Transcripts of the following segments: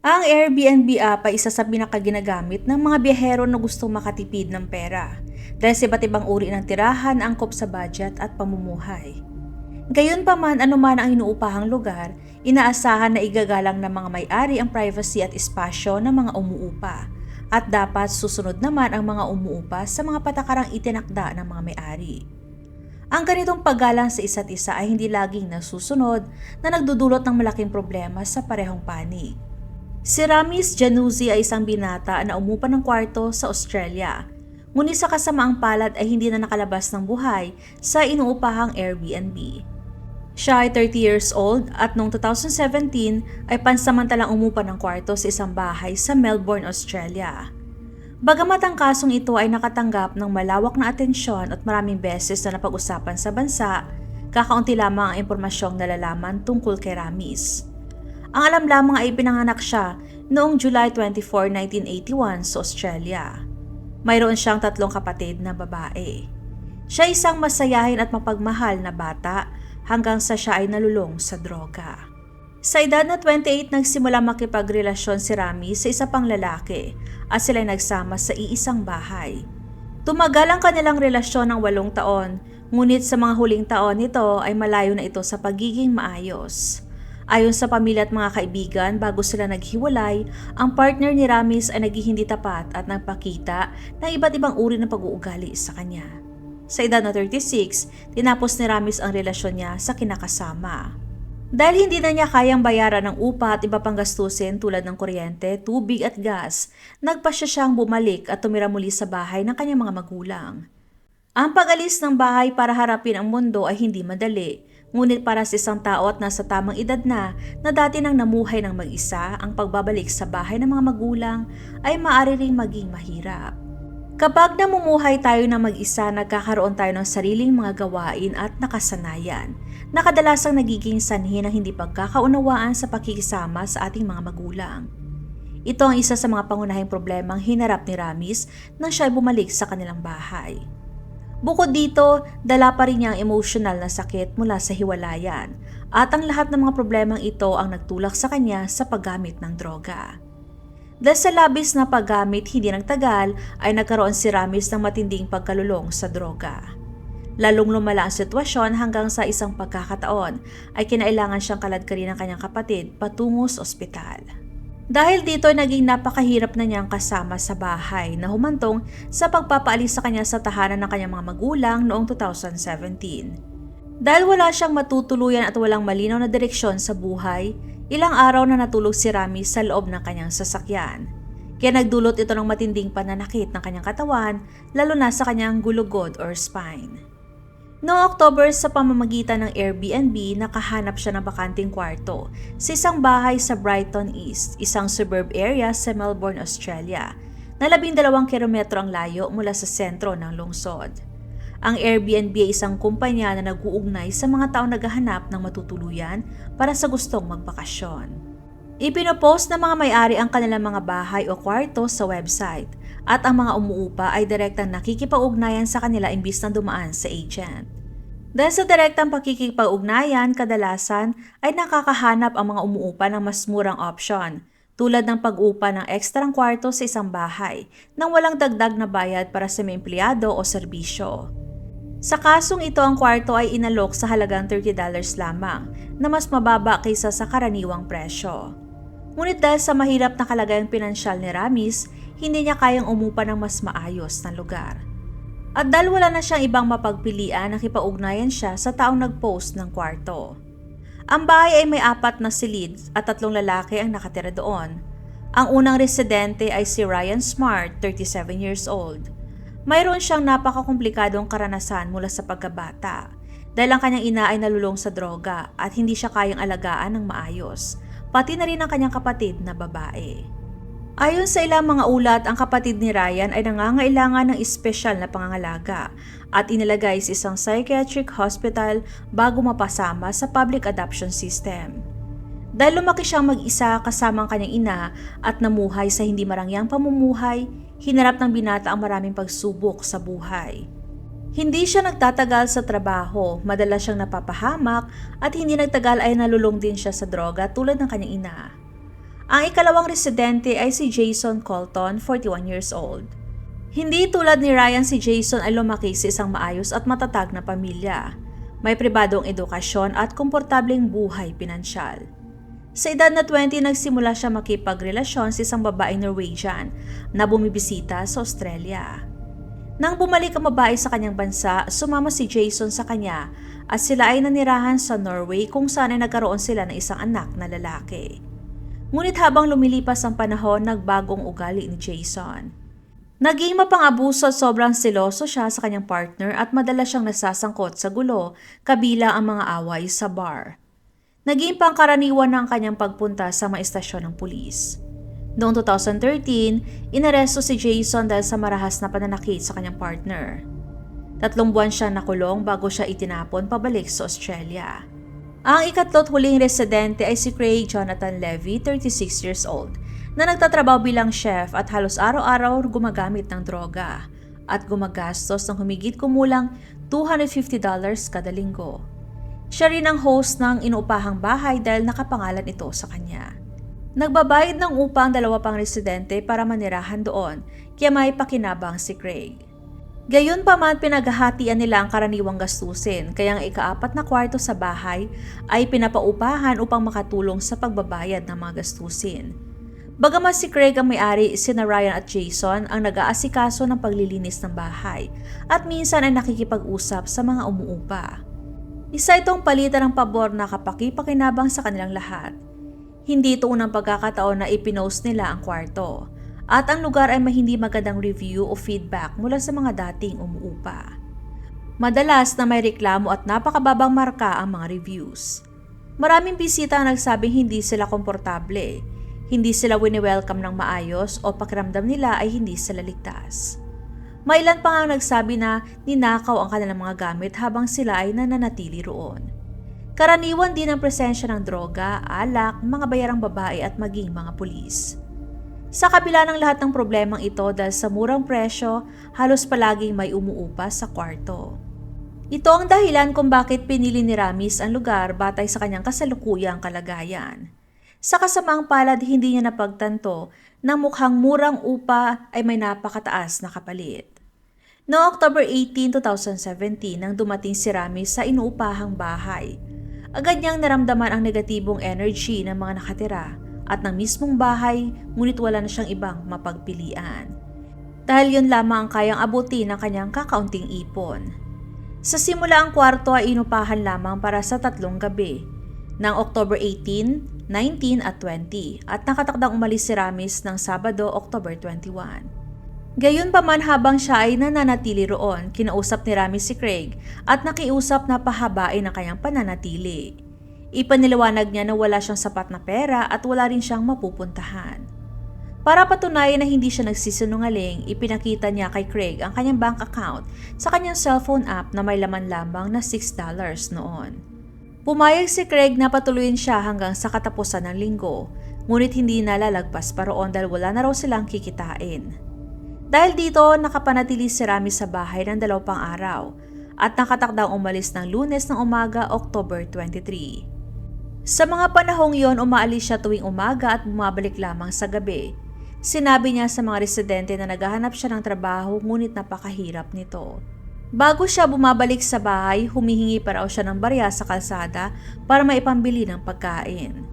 Ang Airbnb app ay isa sa pinakaginagamit ng mga biyahero na gustong makatipid ng pera dahil sa iba't ibang uri ng tirahan, angkop sa budget at pamumuhay. Gayunpaman, anuman ang inuupahang lugar, inaasahan na igagalang ng mga may-ari ang privacy at espasyo ng mga umuupa at dapat susunod naman ang mga umuupa sa mga patakarang itinakda ng mga may-ari. Ang ganitong paggalang sa isa't isa ay hindi laging nasusunod na nagdudulot ng malaking problema sa parehong panig. Si Ramis Januzzi ay isang binata na umupa ng kwarto sa Australia, ngunit sa kasamaang palad ay hindi na nakalabas ng buhay sa inuupahang Airbnb. Siya ay 30 years old at noong 2017 ay pansamantalang umupa ng kwarto sa isang bahay sa Melbourne, Australia. Bagamat ang kasong ito ay nakatanggap ng malawak na atensyon at maraming beses na napag-usapan sa bansa, kakaunti lamang ang impormasyong nalalaman tungkol kay Ramis. Ang alam lamang ay pinanganak siya noong July 24, 1981 sa Australia. Mayroon siyang 3 kapatid na babae. Siya isang masayahin at mapagmahal na bata hanggang sa siya ay nalulong sa droga. Sa edad na 28, nagsimula makipagrelasyon si Rami sa isa pang lalaki at sila ay nagsama sa iisang bahay. Tumagal ang kanilang relasyon ng 8 taon, ngunit sa mga huling taon nito ay malayo na ito sa pagiging maayos. Ayon sa pamilya at mga kaibigan, bago sila naghiwalay, ang partner ni Ramis ay naging hindi tapat at nagpakita ng iba't ibang uri ng pag-uugali sa kanya. Sa edad na 36, tinapos ni Ramis ang relasyon niya sa kinakasama. Dahil hindi na niya kayang bayaran ng upa at iba pang gastusin tulad ng kuryente, tubig at gas, nagpasya siyang bumalik at tumira muli sa bahay ng kanyang mga magulang. Ang pag-alis ng bahay para harapin ang mundo ay hindi madali. Ngunit para sa isang tao at nasa tamang edad na dati nang namuhay ng mag-isa, ang pagbabalik sa bahay ng mga magulang ay maaari ring maging mahirap. Kapag namumuhay tayo ng mag-isa, nagkakaroon tayo ng sariling mga gawain at nakasanayan na kadalasang nagiging sanhi ng hindi pagkakaunawaan sa pakikisama sa ating mga magulang. Ito ang isa sa mga pangunahing problemang hinarap ni Ramis nang siya ay bumalik sa kanilang bahay. Bukod dito, dala pa rin niya ang emosyonal na sakit mula sa hiwalayan at ang lahat ng mga problemang ito ang nagtulak sa kanya sa paggamit ng droga. Dahil sa labis na paggamit, hindi nagtagal ay nagkaroon si Ramis ng matinding pagkalulong sa droga. Lalong lumala ang sitwasyon hanggang sa isang pagkakataon ay kinailangan siyang kaladkarin ng kanyang kapatid patungo sa ospital. Dahil dito ay naging napakahirap na niyang kasama sa bahay na humantong sa pagpapaalis sa kanya sa tahanan ng kanyang mga magulang noong 2017. Dahil wala siyang matutuluyan at walang malinaw na direksyon sa buhay, ilang araw na natulog si Rami sa loob ng kanyang sasakyan. Kaya nagdulot ito ng matinding pananakit ng kanyang katawan, lalo na sa kanyang gulugod or spine. Noong October, sa pamamagitan ng Airbnb, nakahanap siya ng bakanting kwarto sa isang bahay sa Brighton East, isang suburb area sa Melbourne, Australia, na 12 kilometro ang layo mula sa sentro ng lungsod. Ang Airbnb ay isang kumpanya na nag-uugnay sa mga taong naghahanap ng matutuluyan para sa gustong magbakasyon. Ipinopost ng mga may-ari ang kanilang mga bahay o kwarto sa website at ang mga umuupa ay direktang nakikipag-ugnayan sa kanila imbis na dumaan sa agent. Dahil sa direktang pakikipag-ugnayan, kadalasan ay nakakahanap ang mga umuupa ng mas murang option tulad ng pag-upa ng ekstrang kwarto sa isang bahay nang walang dagdag na bayad para sa may empleyado o serbisyo. Sa kasong ito, ang kwarto ay inalok sa halagang $30 lamang na mas mababa kaysa sa karaniwang presyo. Ngunit dahil sa mahirap na kalagayang pinansyal ni Ramis, hindi niya kayang umupa ng mas maayos na lugar. At dahil wala na siyang ibang mapagpilian, nakipag-ugnayan siya sa taong nag-post ng kwarto. Ang bahay ay may 4 na silid at 3 lalaki ang nakatira doon. Ang unang residente ay si Ryan Smart, 37 years old. Mayroon siyang napakakomplikadong karanasan mula sa pagkabata dahil ang kanyang ina ay nalulong sa droga at hindi siya kayang alagaan ng maayos, pati na rin ang kanyang kapatid na babae. Ayon sa ilang mga ulat, ang kapatid ni Ryan ay nangangailangan ng espesyal na pangangalaga at inilagay sa isang psychiatric hospital bago mapasama sa public adoption system. Dahil lumaki siyang mag-isa kasama ang kanyang ina at namuhay sa hindi marangyang pamumuhay, hinarap ng binata ang maraming pagsubok sa buhay. Hindi siya nagtatagal sa trabaho, madalas siyang napapahamak at hindi nagtagal ay nalulong din siya sa droga tulad ng kanyang ina. Ang ikalawang residente ay si Jason Colton, 41 years old. Hindi tulad ni Ryan, si Jason ay lumaki sa isang maayos at matatag na pamilya. May pribadong edukasyon at komportableng buhay pinansyal. Sa edad na 20, nagsimula siya makipagrelasyon sa isang babaeng Norwegian na bumibisita sa Australia. Nang bumalik ang babae sa kanyang bansa, sumama si Jason sa kanya at sila ay nanirahan sa Norway kung saan ay nagkaroon sila ng isang anak na lalaki. Ngunit habang lumilipas ang panahon, nagbagong ugali ni Jason. Naging mapang-abuso at sobrang seloso siya sa kanyang partner at madalas siyang nasasangkot sa gulo kabilang ang mga away sa bar. Naging pangkaraniwan ng kanyang pagpunta sa mga istasyon ng pulis. Noong 2013, inaresto si Jason dahil sa marahas na pananakit sa kanyang partner. 3 buwan siya nakulong bago siya itinapon pabalik sa Australia. Ang ikatlo't huling residente ay si Craig Jonathan Levy, 36 years old, na nagtatrabaho bilang chef at halos araw-araw gumagamit ng droga at gumagastos ng humigit kumulang $250 kada linggo. Siya rin ang host ng inuupahang bahay dahil nakapangalan ito sa kanya. Nagbabayad ng upang 2 pang residente para manirahan doon, kaya may pakinabang si Craig. Gayunpaman, pinaghahatian nila ang karaniwang gastusin, kaya ang ika-4 na kwarto sa bahay ay pinapaupahan upang makatulong sa pagbabayad ng mga gastusin. Bagamat si Craig ang may-ari, sina Ryan at Jason ang nag-aasikaso ng paglilinis ng bahay at minsan ay nakikipag-usap sa mga umuupa. Isa itong palitan ng pabor na kapaki-pakinabang sa kanilang lahat. Hindi ito unang pagkakataon na ipinost nila ang kwarto. At ang lugar ay may hindi magandang review o feedback mula sa mga dating umuupa. Madalas na may reklamo at napakababang marka ang mga reviews. Maraming bisita ang nagsabing hindi sila komportable, hindi sila wini-welcome ng maayos o pakiramdam nila ay hindi sila ligtas. May ilan pa nga nagsabi na ninakaw ang kanilang mga gamit habang sila ay nananatili roon. Karaniwan din ang presensya ng droga, alak, mga bayarang babae at maging mga pulis. Sa kabila ng lahat ng problemang ito dahil sa murang presyo, halos palaging may umuupa sa kwarto. Ito ang dahilan kung bakit pinili ni Ramis ang lugar batay sa kanyang kasalukuyang kalagayan. Sa kasamaang palad, hindi niya napagtanto na mukhang murang upa ay may napakataas na kapalit. Noong October 18, 2017, nang dumating si Ramis sa inuupahang bahay, agad niyang naramdaman ang negatibong energy ng mga nakatira at ng mismong bahay, ngunit wala na siyang ibang mapagpilian. Dahil yun lamang ang kayang abutin ng kanyang kakaunting ipon. Sa simula, ang kwarto ay inupahan lamang para sa 3 gabi, ng October 18, 19 at 20, at nakatakdang umalis si Ramis ng Sabado, October 21. Gayunpaman, habang siya ay nananatili roon, kinausap ni Ramis si Craig at nakiusap na pahabain ang kanyang pananatili. Ipaniliwanag niya na wala siyang sapat na pera at wala rin siyang mapupuntahan. Para patunayan na hindi siya nagsisinungaling, ipinakita niya kay Craig ang kanyang bank account sa kanyang cellphone app na may laman lamang na $6 noon. Pumayag si Craig na patuloyin siya hanggang sa katapusan ng linggo, ngunit hindi nalalagpas pa roon dahil wala na raw silang kikitain. Dahil dito, nakapanatili si Ramis sa bahay ng 2 pang araw at nakatakdang umalis ng Lunes ng umaga, October 23. Sa mga panahong yon, umaalis siya tuwing umaga at bumabalik lamang sa gabi. Sinabi niya sa mga residente na naghahanap siya ng trabaho ngunit napakahirap nito. Bago siya bumabalik sa bahay, humihingi pa raw siya ng barya sa kalsada para maipambili ng pagkain.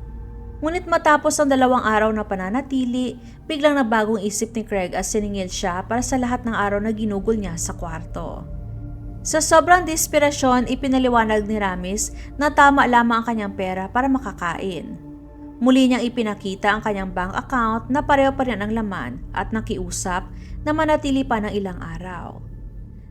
Ngunit matapos ang 2 araw na pananatili, biglang nabagong isip ni Craig at siningil siya para sa lahat ng araw na ginugol niya sa kwarto. Sa sobrang desperasyon, ipinaliwanag ni Ramis na tama lamang ang kanyang pera para makakain. Muli niyang ipinakita ang kanyang bank account na pareho pa rin ang laman at nakiusap na manatili pa ng ilang araw.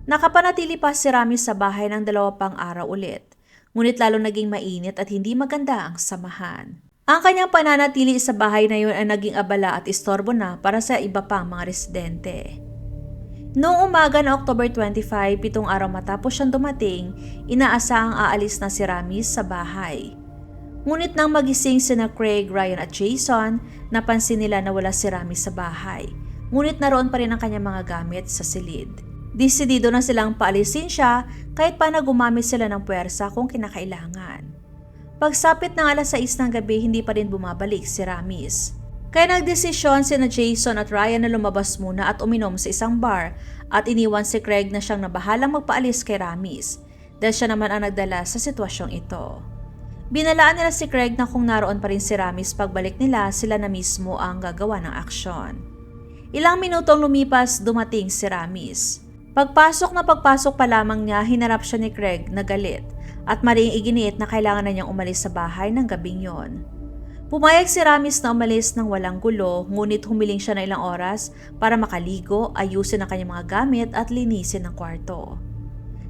Nakapanatili pa si Ramis sa bahay ng 2 pang araw ulit, ngunit lalo naging mainit at hindi maganda ang samahan. Ang kanyang pananatili sa bahay na yun ay naging abala at istorbo na para sa iba pang mga residente. Noong umaga na October 25, 7 araw matapos siyang dumating, inaasahang aalis na si Ramis sa bahay. Ngunit nang magising sina Craig, Ryan at Jason, napansin nila na wala si Ramis sa bahay. Ngunit naroon pa rin ang kanyang mga gamit sa silid. Desidido na silang paalisin siya kahit pa na gumamit sila ng puwersa kung kinakailangan. Pagsapit ng 6:00 ng gabi, hindi pa rin bumabalik si Ramis. Kaya nagdesisyon sina Jason at Ryan na lumabas muna at uminom sa isang bar at iniwan si Craig na siyang nabahalang magpaalis kay Ramis dahil siya naman ang nagdala sa sitwasyong ito. Binalaan nila si Craig na kung naroon pa rin si Ramis pagbalik nila, sila na mismo ang gagawa ng aksyon. Ilang minutong lumipas, dumating si Ramis. Pagpasok pa lamang niya, hinarap siya ni Craig na galit at maring iginit na kailangan na niyang umalis sa bahay ng gabing yon. Pumayag si Ramis na umalis ng walang gulo, ngunit humiling siya na ilang oras para makaligo, ayusin ang kanyang mga gamit at linisin ang kwarto.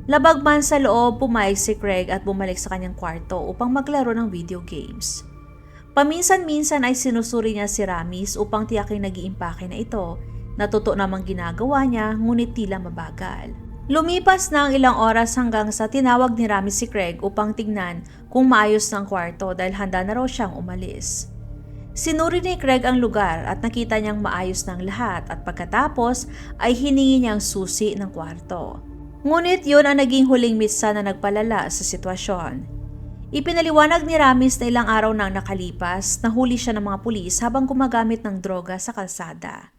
Labag man sa loob, pumayag si Craig at bumalik sa kanyang kwarto upang maglaro ng video games. Paminsan-minsan ay sinusuri niya si Ramis upang tiyaking nag-iimpake na ito, na totoo namang ginagawa niya ngunit tila mabagal. Lumipas na ang ilang oras hanggang sa tinawag ni Ramis si Craig upang tignan kung maayos ng kwarto dahil handa na raw siyang umalis. Sinuri ni Craig ang lugar at nakita niyang maayos ng lahat at pagkatapos ay hiningi niyang susi ng kwarto. Ngunit yun ang naging huling mitsa na nagpalala sa sitwasyon. Ipinaliwanag ni Ramis na ilang araw nang nakalipas, nahuli siya ng mga pulis habang gumagamit ng droga sa kalsada.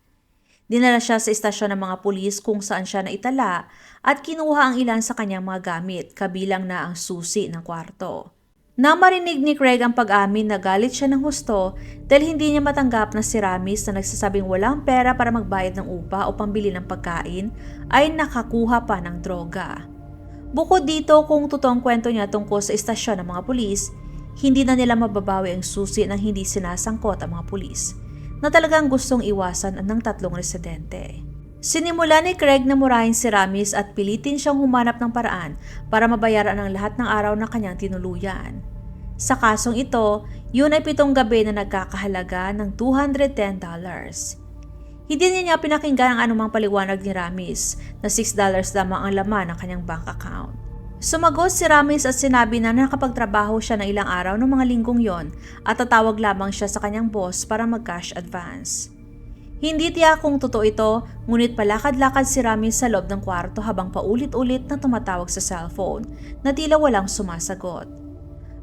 Dinala siya sa istasyon ng mga pulis kung saan siya naitala at kinuha ang ilan sa kanyang mga gamit, kabilang na ang susi ng kwarto. Nang marinig ni Craig ang pag-amin, nagalit siya ng husto dahil hindi niya matanggap na si Ramis na nagsasabing walang pera para magbayad ng upa o pambili ng pagkain ay nakakuha pa ng droga. Bukod dito, kung totoong kwento niya tungkol sa istasyon ng mga pulis, hindi na nila mababawi ang susi nang hindi sinasangkot ang mga pulis, na talagang gustong iwasan ng tatlong residente. Sinimula ni Craig na murahin si Ramis at pilitin siyang humanap ng paraan para mabayaran ang lahat ng araw na kanyang tinuluyan. Sa kasong ito, yun ay 7 gabi na nagkakahalaga ng $210. Hindi niya pinakinggan ang anumang paliwanag ni Ramis na $6 lamang ang laman ng kanyang bank account. Sumagot si Ramis at sinabi na nakapagtrabaho siya ng ilang araw ng mga linggong yon at tatawag lamang siya sa kanyang boss para mag-cash advance. Hindi tiyak kung totoo ito, ngunit palakad-lakad si Ramis sa loob ng kwarto habang paulit-ulit na tumatawag sa cellphone na tila walang sumasagot.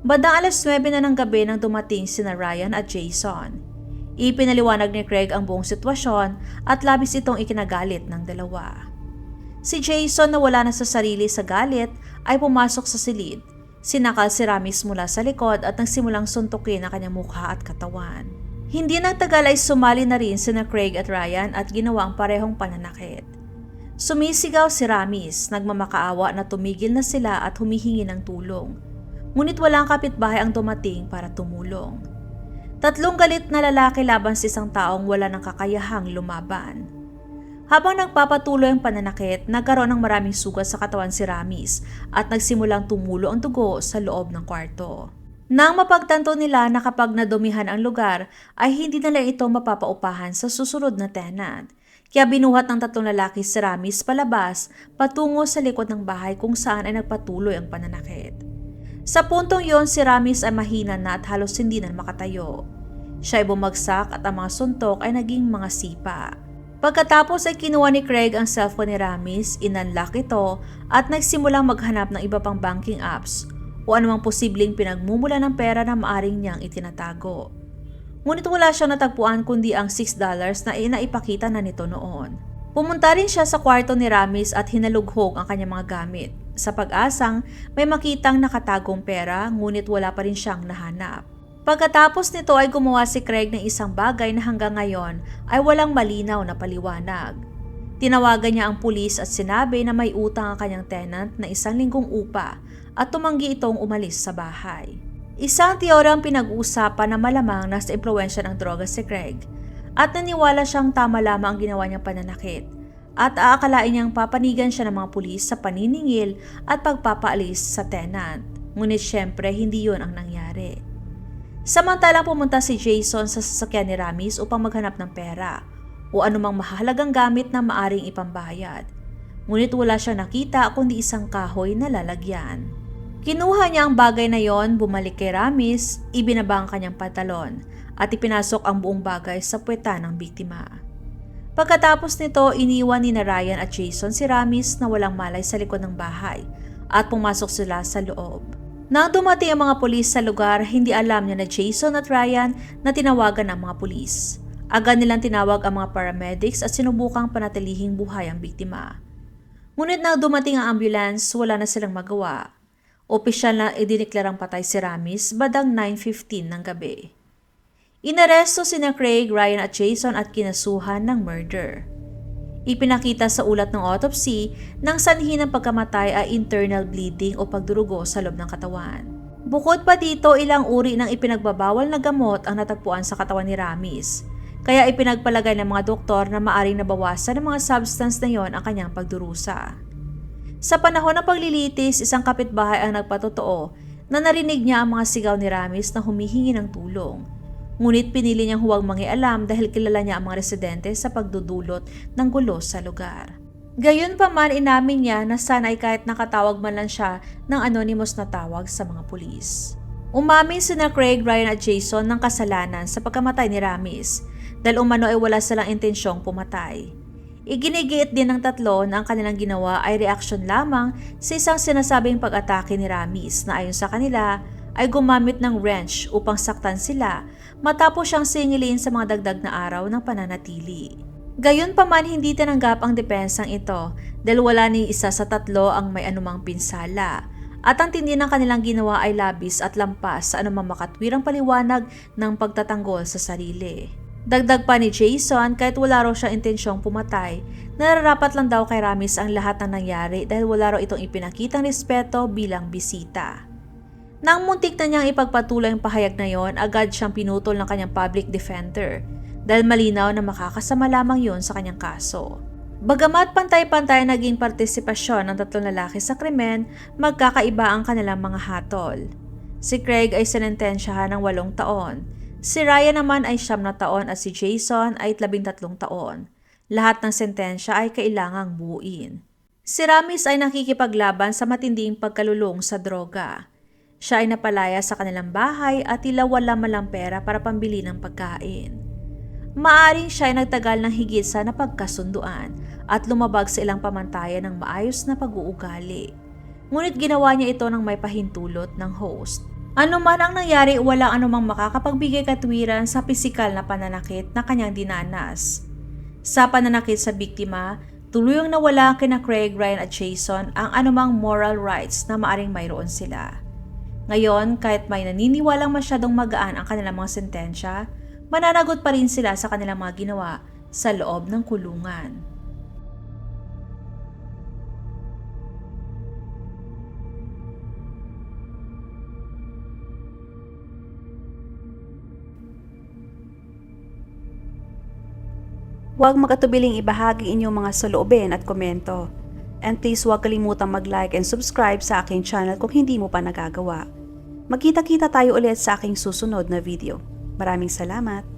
Bandang 9:00 na ng gabi nang dumating sina Ryan at Jason. Ipinaliwanag ni Craig ang buong sitwasyon at labis itong ikinagalit ng dalawa. Si Jason na wala na sa sarili sa galit ay pumasok sa silid. Sinakal si Ramis mula sa likod at nagsimulang suntukin ang kanyang mukha at katawan. Hindi nagtagal ay sumali na rin sina Craig at Ryan at ginawa ang parehong pananakit. Sumisigaw si Ramis, nagmamakaawa na tumigil na sila at humihingi ng tulong. Ngunit walang kapitbahay ang dumating para tumulong. 3 galit na lalaki laban sa isang taong wala ng kakayahang lumaban. Habang nagpapatuloy ang pananakit, nagkaroon ng maraming sugat sa katawan si Ramis at nagsimulang tumulo ang dugo sa loob ng kwarto. Nang mapagtanto nila na kapag nadumihan ang lugar ay hindi nila ito mapapaupahan sa susunod na tenant, kaya binuhat ng 3 lalaki si Ramis palabas patungo sa likod ng bahay kung saan ay nagpatuloy ang pananakit. Sa puntong yon, si Ramis ay mahina na at halos hindi na makatayo. Siya ay bumagsak at ang mga suntok ay naging mga sipa. Pagkatapos ay kinuha ni Craig ang cellphone ni Ramis, inunlock ito at nagsimulang maghanap ng iba pang banking apps o anumang posibleng pinagmumula ng pera na maaring niyang itinatago. Ngunit wala siyang natagpuan kundi ang $6 na inaipakita na nito noon. Pumunta rin siya sa kwarto ni Ramis at hinalughog ang kanyang mga gamit sa pag-asang may makitang nakatagong pera, ngunit wala pa rin siyang nahanap. Pagkatapos nito ay gumawa si Craig ng isang bagay na hanggang ngayon ay walang malinaw na paliwanag. Tinawagan niya ang pulis at sinabi na may utang ang kanyang tenant na 1 linggong upa at tumanggi itong umalis sa bahay. Isang teorya ang pinag-uusapan na malamang nasa impluwensya ng droga si Craig at naniwala siyang tama lamang ang ginawa niyang pananakit at aakalain niyang papanigan siya ng mga pulis sa paniningil at pagpapaalis sa tenant. Ngunit syempre hindi yun ang nangyari. Samantalang pumunta si Jason sa sasakyan ni Ramis upang maghanap ng pera o anumang mahalagang gamit na maaring ipambayad. Ngunit wala siya nakita kundi isang kahoy na lalagyan. Kinuha niya ang bagay na yon, bumalik kay Ramis, ibinaba ang kanyang pantalon at ipinasok ang buong bagay sa puwetan ng biktima. Pagkatapos nito, iniwan ni Ryan at Jason si Ramis na walang malay sa likod ng bahay at pumasok sila sa loob. Nang dumating ang mga pulis sa lugar, hindi alam niya na Jason at Ryan na tinawagan ng mga pulis. Agad nilang tinawag ang mga paramedics at sinubukang panatilihing buhay ang biktima. Ngunit nang dumating ang ambulance, wala na silang magawa. Opisyal na idineklarang patay si Ramis bandang 9:15 ng gabi. Inaresto sina Craig, Ryan at Jason at kinasuhan ng murder. Ipinakita sa ulat ng autopsy ng sanhi ng pagkamatay ay internal bleeding o pagdurugo sa loob ng katawan. Bukod pa dito, ilang uri ng ipinagbabawal na gamot ang natagpuan sa katawan ni Ramis. Kaya ipinagpalagay ng mga doktor na maaring nabawasan ng mga substance na yon ang kanyang pagdurusa. Sa panahon ng paglilitis, isang kapitbahay ang nagpatotoo na narinig niya ang mga sigaw ni Ramis na humihingi ng tulong. Ngunit pinili niyang huwag mangialam dahil kilala niya ang mga residente sa pagdudulot ng gulo sa lugar. Gayunpaman, inamin niya na sana ay kahit nakatawag man lang siya ng anonymous na tawag sa mga pulis. Umamin sina Craig, Ryan at Jason ng kasalanan sa pagkamatay ni Ramis dahil umano ay wala silang intensyong pumatay. Iginigiit din ng tatlo na ang kanilang ginawa ay reaksyon lamang sa isang sinasabing pag-atake ni Ramis na ayon sa kanila ay gumamit ng wrench upang saktan sila matapos siyang singilin sa mga dagdag na araw ng pananatili. Gayunpaman, hindi tinanggap ang depensang ito dahil wala ni isa sa tatlo ang may anumang pinsala at ang tindi ng kanilang ginawa ay labis at lampas sa anumang makatwirang paliwanag ng pagtatanggol sa sarili. Dagdag pa ni Jason, kahit wala raw siyang intensyong pumatay, nararapat lang daw kay Ramis ang lahat ng nangyari dahil wala raw itong ipinakitang respeto bilang bisita. Nang muntik na niyang ipagpatuloy ang pahayag na yon, agad siyang pinutol ng kanyang public defender dahil malinaw na makakasama lamang yon sa kanyang kaso. Bagamat pantay-pantay naging partisipasyon ng tatlong lalaki sa krimen, magkakaiba ang kanilang mga hatol. Si Craig ay sinentensyahan ng 8 taon, si Ryan naman ay 9 na taon at si Jason ay 13 taon. Lahat ng sentensya ay kailangang buuin. Si Ramis ay nakikipaglaban sa matinding pagkalulong sa droga. Siya ay napalaya sa kanilang bahay at tila wala malang pera para pambili ng pagkain. Maaring siya ay nagtagal ng higit sa napagkasunduan at lumabag sa ilang pamantayan ng maayos na pag-uugali. Ngunit ginawa niya ito ng may pahintulot ng host. Ano man ang nangyari, walang anumang makakapagbigay katwiran sa pisikal na pananakit na kanyang dinanas. Sa pananakit sa biktima, tuluyang nawala kina Craig, Ryan at Jason ang anumang moral rights na maaring mayroon sila. Ngayon, kahit may naniniwalang masyadong magaan ang kanilang mga sentensya, mananagot pa rin sila sa kanilang mga ginawa sa loob ng kulungan. Huwag magatubiling ibahagi inyong mga saloobin at komento. And please huwag kalimutang mag-like and subscribe sa aking channel kung hindi mo pa nagagawa. Magkita-kita tayo ulit sa aking susunod na video. Maraming salamat!